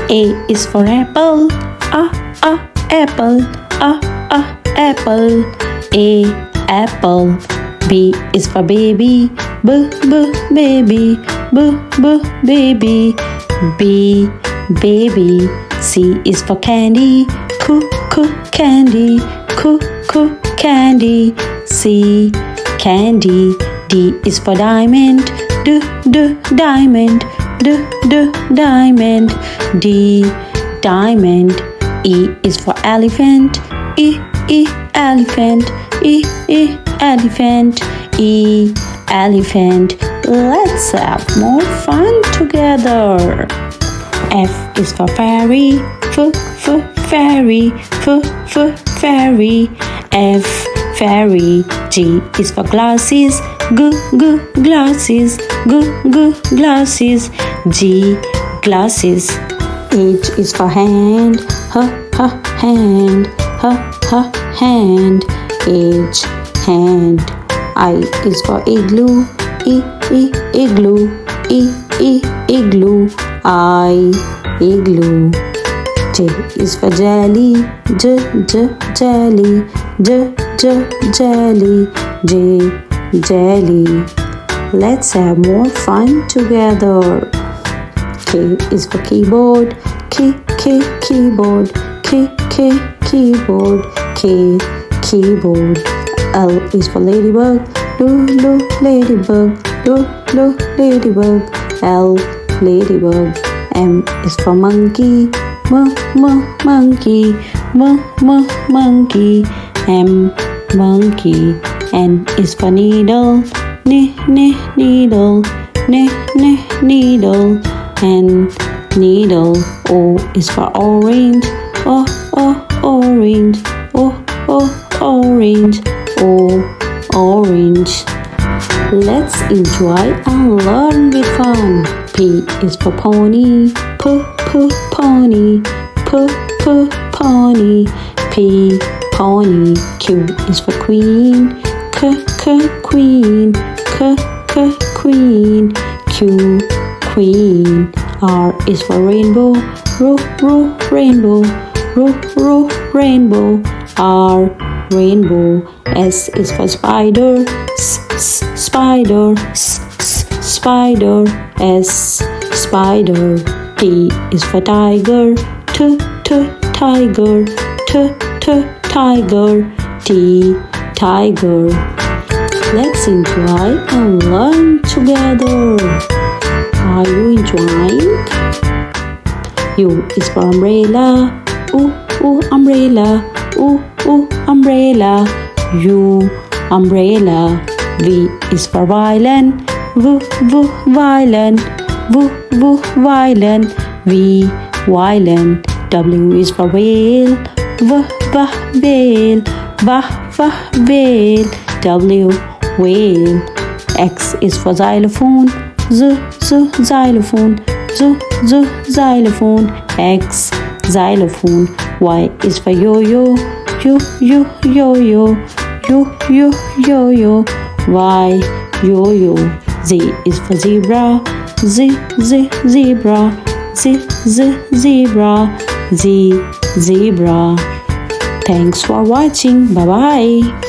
A is for apple. Apple. Apple. A, apple. B is for baby. Baby. Baby. B, baby. C is for candy. Candy. Candy. C, candy. D is for diamond. Diamond. Diamond. D, diamond. E is for elephant. Elephant. Elephant. E, elephant. Let's have more fun together. F is for fairy. Fairy. Fairy. F, fairy. G is for glasses. Glasses. Glasses. G, glasses. H is for hand. Hand. Hand. H, hand. I is for igloo. Igloo. Igloo. I, igloo. J is for jelly. Jelly. Jelly. J, jelly. Let's have more fun together. K is for keyboard. Keyboard. Keyboard. K, keyboard. L is for ladybug. Ladybug. Ladybug. L, ladybug. M is for monkey. Monkey. Monkey. M, monkey. N is for needle. Needle. Needle. N, needle. O is for orange. Orange. Orange. O, orange. Let's enjoy and learn with fun. P is for pony. Pony. Pony. P, pony. Q is for queen. Queen. Queen. Q, queen. R is for rainbow. Rainbow. Rainbow. R, rainbow. S is for spider. Spider. Spider. S, spider. T is for tiger. Tiger. Tiger. T, tiger. Let's enjoy and learn together. Are you enjoying? U is for umbrella. Umbrella. Umbrella. U, umbrella. V is for violin. Violin. Violin. V, violin. W is for whale. Whale. Whale. W, whale. X is for xylophone. Xylophone. Xylophone. X, xylophone. Y is for yo-yo. Yo-yo. Yo-yo. Y, yo-yo. Z is for zebra. Zebra. Zebra. Z, zebra. Thanks for watching. Bye-bye.